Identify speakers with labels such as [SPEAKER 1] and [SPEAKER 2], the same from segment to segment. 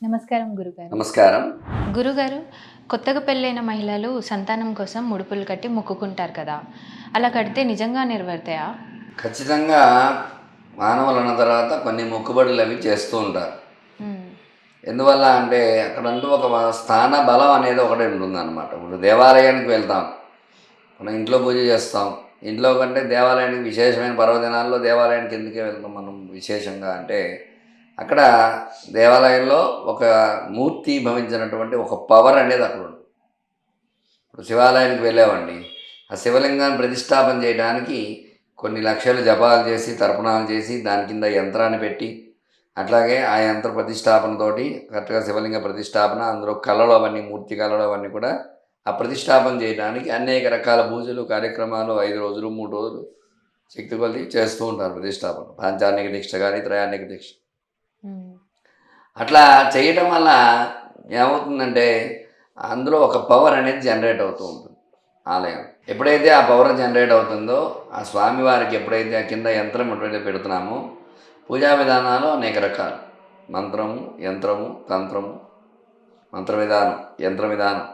[SPEAKER 1] నమస్కారం గురుగారు.
[SPEAKER 2] నమస్కారం.
[SPEAKER 1] గురుగారు, కొత్తగా పెళ్ళైన మహిళలు సంతానం కోసం ముడుపులు కట్టి మొక్కుకుంటారు కదా! అలా కడితే నిజంగా నెరవేరుతాయా?
[SPEAKER 2] ఖచ్చితంగా మానవులన్న తర్వాత కొన్ని మొక్కుబడులవి చేస్తూ ఉంటారు.
[SPEAKER 1] హ్మ్.
[SPEAKER 2] ఎందువల్ల అంటే అక్కడంటూ ఒక స్థాన బలం అనేది ఒకటి ఉంటుందన్నమాట. ఇప్పుడు దేవాలయానికి వెళ్తాం. మనం ఇంట్లో పూజ చేస్తాం. ఇంట్లో కంటే దేవాలయానికి విశేషమైన పర్వదినాల్లో దేవాలయానికి ఎందుకే వెళ్తాం మనం విశేషంగా అంటే, అక్కడ దేవాలయంలో ఒక మూర్తి భవించినటువంటి ఒక పవర్ అనేది అక్కడ ఉంటుంది. ఇప్పుడు శివాలయానికి వెళ్ళామండి. ఆ శివలింగాన్ని ప్రతిష్టాపన చేయడానికి కొన్ని లక్షలు జపాలు చేసి, తర్పణాలు చేసి, దాని కింద యంత్రాన్ని పెట్టి, అట్లాగే ఆ యంత్ర ప్రతిష్టాపనతోటి కరెక్ట్‌గా శివలింగ ప్రతిష్టాపన, అందులో కళలు అవన్నీ మూర్తి కళలు అవన్నీ కూడా ఆ ప్రతిష్టాపన చేయడానికి అనేక రకాల పూజలు, కార్యక్రమాలు 5 రోజులు, 3 రోజులు శక్తి కొలది చేస్తూ ఉంటారు ప్రతిష్టాపన. పాంచాన్నిక దీక్ష గాని, త్రయాన్నిక దీక్ష.
[SPEAKER 1] హ్మ్.
[SPEAKER 2] అట్లా చేయటం వల్ల ఏమవుతుందంటే, అందులో ఒక పవర్ అనేది జనరేట్ అవుతూ ఉంటుంది ఆలయం. ఎప్పుడైతే ఆ పవర్ జనరేట్ అవుతుందో, ఆ స్వామివారికి ఎప్పుడైతే ఆ కింద యంత్రం ఎప్పుడైతే పెడుతున్నామో, పూజా విధానాలు అనేక రకాలు. మంత్రము, యంత్రము, తంత్రము, మంత్ర విధానం, యంత్ర విధానం,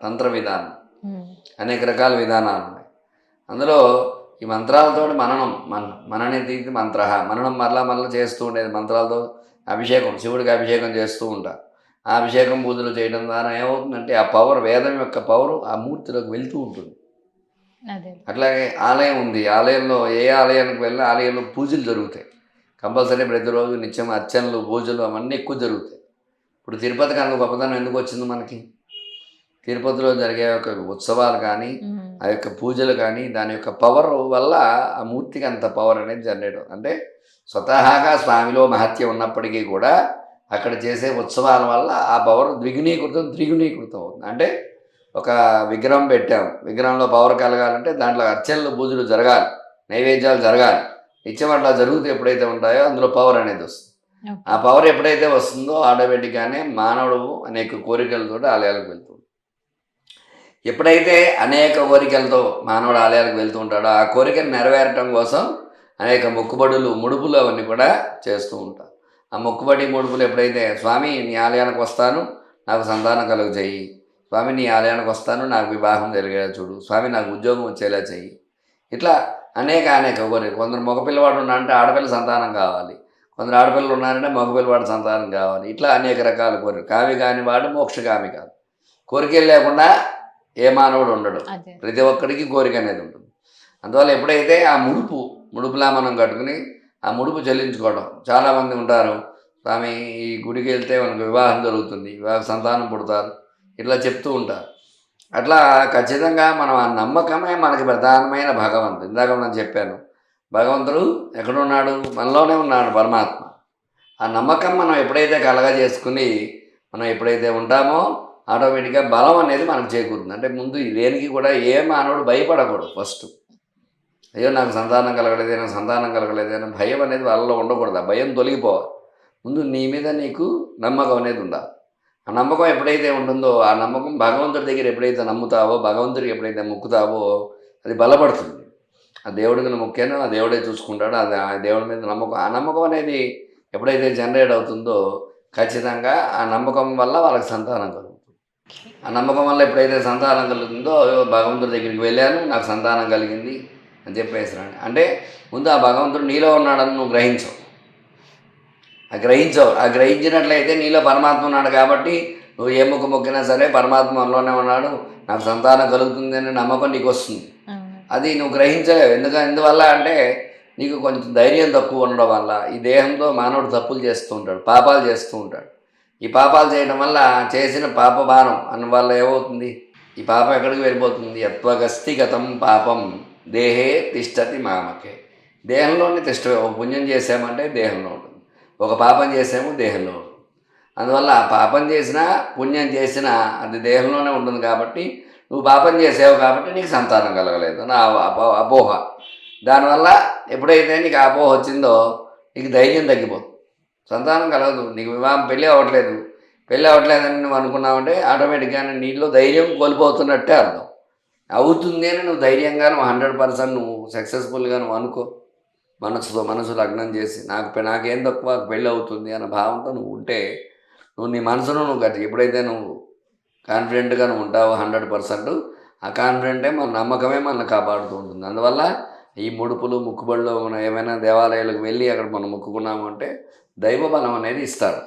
[SPEAKER 2] తంత్ర విధానం,
[SPEAKER 1] హ్మ్.
[SPEAKER 2] అనేక రకాల విధానాలు ఉన్నాయి. అందులో ఈ మంత్రాలతోటి మననేది మంత్ర మననం మరలా మరలా చేస్తూ ఉండేది మంత్రాలతో అభిషేకం, శివుడికి అభిషేకం చేస్తూ ఉంటారు. ఆ అభిషేకం పూజలు చేయడం ద్వారా ఏమవుతుందంటే ఆ పవర్, వేదం యొక్క పవరు ఆ మూర్తిలోకి వెళ్తూ ఉంటుంది.
[SPEAKER 1] అదే.
[SPEAKER 2] అట్లాగే ఆలయం ఉంది. ఆలయంలో ఏ ఆలయానికి వెళ్ళినా ఆలయంలో పూజలు జరుగుతాయి. కంపల్సరీ ప్రతిరోజు నిత్యం అర్చనలు, పూజలు అవన్నీ ఎక్కువ జరుగుతాయి. ఇప్పుడు తిరుపతికి అంత గొప్పతనం ఎందుకు వచ్చింది మనకి? తిరుపతిలో జరిగే ఒక ఉత్సవాలు కానీ,
[SPEAKER 1] హ్మ్.
[SPEAKER 2] ఆ యొక్క పూజలు కానీ, దాని యొక్క పవర్ వల్ల ఆ మూర్తికి అంత పవర్ అనేది జనరేట్ అవుతుంది. అంటే స్వతహాగా స్వామిలో మహత్యం ఉన్నప్పటికీ కూడా అక్కడ చేసే ఉత్సవాల వల్ల ఆ పవర్ ద్విగుణీకృతం, త్రిగుణీకృతం అవుతుంది. అంటే ఒక విగ్రహం పెట్టాం. విగ్రహంలో పవర్ కలగాలంటే దాంట్లో అర్చనలు, పూజలు జరగాలి. నైవేద్యాలు జరగాలి. నిత్యం అట్లా జరుగుతూ ఎప్పుడైతే ఉంటాయో అందులో పవర్ అనేది వస్తుంది. ఆ
[SPEAKER 1] ఓకే.
[SPEAKER 2] పవర్ ఎప్పుడైతే వస్తుందో ఆటోమేటిక్‌గానే మానవుడు అనేక కోరికలతోటి ఆలయాలకు వెళ్తాడు. ఎప్పుడైతే అనేక కోరికలతో మానవుడు ఆలయాలకు వెళ్తూ ఉంటాడో, ఆ కోరికను నెరవేరటం కోసం అనేక మొక్కుబడులు, ముడుపులు అవన్నీ కూడా చేస్తూ ఉంటారు. ఆ మొక్కుబడి, ముడుపులు ఎప్పుడైతే స్వామి నీ ఆలయానికి వస్తాను, నాకు సంతానం కలుగజేయి. స్వామి నీ ఆలయానికి వస్తాను, నాకు వివాహం జరిగేలా చూడు. స్వామి నాకు ఉద్యోగం వచ్చేలా చెయ్యి. ఇట్లా అనేక కోరికలు. కొందరు మగ పిల్లవాడు ఉన్నాడంటే ఆడపిల్ల సంతానం కావాలి. కొందరు ఆడపిల్లలు ఉన్నారంటే మగ పిల్లవాడు సంతానం కావాలి. ఇట్లా అనేక రకాల కోరికలు. కామి కాని వాడు మోక్షగామి కాదు. కోరికలు లేకుండా ఏ మానవుడు ఉండడు.
[SPEAKER 1] అదే.
[SPEAKER 2] ప్రతి ఒక్కడికి కోరిక అనేది ఉంటుంది. అందువల్ల ఎప్పుడైతే ఆ ముడుపులా మనం కట్టుకుని ఆ ముడుపు చెల్లించుకోవడం. చాలామంది ఉంటారు, స్వామి ఈ గుడికి వెళ్తే మనకు వివాహం జరుగుతుంది, వివాహ సంతానం పుడతారు, ఇట్లా చెప్తూ ఉంటారు. అట్లా ఖచ్చితంగా మనం ఆ నమ్మకమే మనకి ప్రధానమైన భగవంతుడు. ఇందాక నేను చెప్పాను, భగవంతుడు ఎక్కడున్నాడు? మనలోనే ఉన్నాడు పరమాత్మ. ఆ నమ్మకం మనం ఎప్పుడైతే కలగజేసుకుని మనం ఎప్పుడైతే ఉంటామో ఆటోమేటిక్‌గా బలం అనేది మనకు చేకూరుతుంది. అంటే ముందు దేనికి కూడా ఏ మానవుడు భయపడకూడదు ఫస్టు. అయ్యో! నాకు సంతానం కలగలేదే, నాకు సంతానం కలగలేదే అని భయం అనేది వాళ్ళలో ఉండకూడదు. ఆ భయం తొలగిపోవాలి. ముందు నీ మీద నీకు నమ్మకం అనేది ఉండాలి. ఆ నమ్మకం ఎప్పుడైతే ఉంటుందో, ఆ నమ్మకం భగవంతుడి దగ్గర ఎప్పుడైతే నమ్ముతావో, భగవంతుడికి ఎప్పుడైతే మొక్కుతావో అది బలపడుతుంది. ఆ దేవుడికి నువ్వు మొక్కానో ఆ దేవుడే చూసుకుంటాడు. అది ఆ దేవుడి మీద నమ్మకం. ఆ నమ్మకం అనేది ఎప్పుడైతే జనరేట్ అవుతుందో ఖచ్చితంగా ఆ నమ్మకం వల్ల వాళ్ళకి సంతానం కలుగుతుంది. ఆ నమ్మకం వల్ల ఎప్పుడైతే సంతానం కలుగుతుందో, అయ్యో! భగవంతుడి దగ్గరికి వెళ్ళాను, నాకు సంతానం కలిగింది అని చెప్పేసి రండి. అంటే ముందు ఆ భగవంతుడు నీలో ఉన్నాడని నువ్వు గ్రహించవు. ఆ గ్రహించినట్లయితే నీలో పరమాత్మ ఉన్నాడు కాబట్టి నువ్వు ఏ మొక్కు మొక్కినా సరే పరమాత్మ మనలోనే ఉన్నాడు, నాకు సంతానం కలుగుతుంది అనే నమ్మకం నీకు వస్తుంది.
[SPEAKER 1] అవును.
[SPEAKER 2] అది నువ్వు గ్రహించలేవు. ఎందువల్ల అంటే నీకు కొంచెం ధైర్యం తక్కువ ఉండడం వల్ల. ఈ దేహంలో మానవుడు తప్పులు చేస్తూ ఉంటాడు, పాపాలు చేస్తూ ఉంటాడు. ఈ పాపాలు చేయడం వల్ల చేసిన పాప భారం వల్ల ఏమవుతుంది? ఈ పాపం ఎక్కడికి వెళ్ళిపోతుంది? యత్వగస్తిగతం పాపం దేహే తిష్టతి మామకే. దేహంలోనే ఒక పుణ్యం చేసామంటే దేహంలో ఉంటుంది, ఒక పాపం చేసాము దేహంలో ఉంటుంది. అందువల్ల ఆ పాపం చేసినా పుణ్యం చేసినా అది దేహంలోనే ఉంటుంది కాబట్టి నువ్వు పాపం చేసావు కాబట్టి నీకు సంతానం కలగలేదు నా అపోహ. దానివల్ల ఎప్పుడైతే నీకు ఆ అపోహ వచ్చిందో నీకు ధైర్యం తగ్గిపోతుంది, సంతానం కలగదు, నీకు వివాహం పెళ్ళి అవ్వట్లేదని నువ్వు అనుకున్నావంటే ఆటోమేటిక్గానే నీలో ధైర్యం కోల్పోతున్నట్టే అర్థం. అవుతుంది అని నువ్వు ధైర్యంగా నువ్వు 100% నువ్వు సక్సెస్ఫుల్గా నువ్వు అనుకో. మనసు లగ్నం చేసి నాకేం తక్కువ పెళ్ళి అవుతుంది అన్న భావంతో నువ్వు ఉంటే నువ్వు నీ మనసును నువ్వు గట్టి ఎప్పుడైతే నువ్వు కాన్ఫిడెంట్గా నువ్వు ఉంటావో 100%, ఆ కాన్ఫిడెంటే మన నమ్మకమే మనల్ని కాపాడుతూ ఉంటుంది. అందువల్ల ఈ ముడుపులు, మొక్కుబడులు మనం ఏమైనా దేవాలయాలకు వెళ్ళి అక్కడ మనం మొక్కుకున్నాము అంటే దైవ బలం అనేది ఇస్తాడు.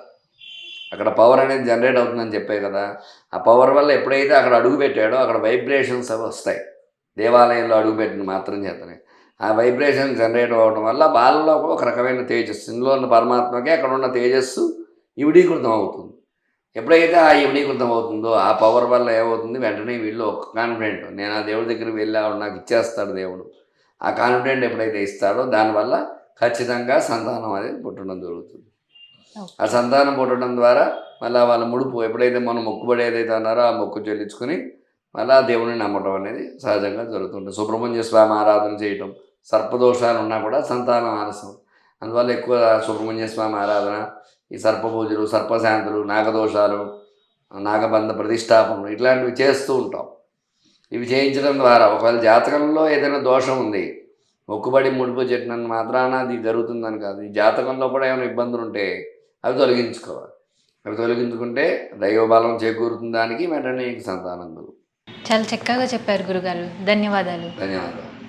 [SPEAKER 2] అక్కడ పవర్ అనేది జనరేట్ అవుతుందని చెప్పే కదా! ఆ పవర్ వల్ల ఎప్పుడైతే అక్కడ అడుగు పెట్టాడో అక్కడ వైబ్రేషన్స్ అవి వస్తాయి. దేవాలయంలో అడుగుపెట్టిన మాత్రం చేతనే. ఆ వైబ్రేషన్ జనరేట్ అవ్వడం వల్ల వాళ్ళలో ఒక రకమైన తేజస్సు, ఇందులో ఉన్న పరమాత్మకే అక్కడ ఉన్న తేజస్సు ఇవిడీకృతం అవుతుంది. ఎప్పుడైతే ఆ ఇవిడీకృతం అవుతుందో ఆ పవర్ వల్ల ఏమవుతుంది, వెంటనే వీళ్ళు ఒక కాన్ఫిడెంట్, నేను ఆ దేవుడి దగ్గరికి వెళ్ళాడు నాకు ఇచ్చేస్తాడు దేవుడు. ఆ కాన్ఫిడెంట్ ఎప్పుడైతే ఇస్తాడో దానివల్ల ఖచ్చితంగా సంతానం అనేది పుట్టడం జరుగుతుంది. ఆ
[SPEAKER 1] ఓకే.
[SPEAKER 2] సంతానం పుట్టడం ద్వారా మళ్ళీ వాళ్ళ ముడుపు ఎప్పుడైతే మనం మొక్కుబడి ఏదైతే అన్నారో ఆ మొక్కు చెల్లించుకొని మళ్ళీ ఆ దేవుడిని నమ్మటం అనేది సహజంగా జరుగుతుంది. సుబ్రహ్మణ్య స్వామి ఆరాధన చేయటం, సర్పదోషాలు ఉన్నా కూడా సంతానం ఆలస్యం. అందువల్ల ఎక్కువ సుబ్రహ్మణ్య స్వామి ఆరాధన, ఈ సర్ప పూజలు, సర్పశాంతులు, నాగదోషాలు, నాగబంధ ప్రతిష్టాపనలు ఇట్లాంటివి చేస్తూ ఉంటాం. ఇవి చేయించడం ద్వారా ఒకవేళ జాతకంలో ఏదైనా దోషం ఉంది, మొక్కుబడి ముడుపు చెట్టినంత మాత్రాన అది జరుగుతుందని కాదు. ఈ జాతకంలో కూడా ఏమైనా ఇబ్బందులు ఉంటే అవి తొలగించుకోవాలి. అవి తొలగించుకుంటే దైవబలం చేకూరుతుంది, దానికి వెంటనే నీకు సంతానం కలుగుతుంది.
[SPEAKER 1] చాలా చక్కగా చెప్పారు గురుగారు. ధన్యవాదాలు.
[SPEAKER 2] ధన్యవాదాలు.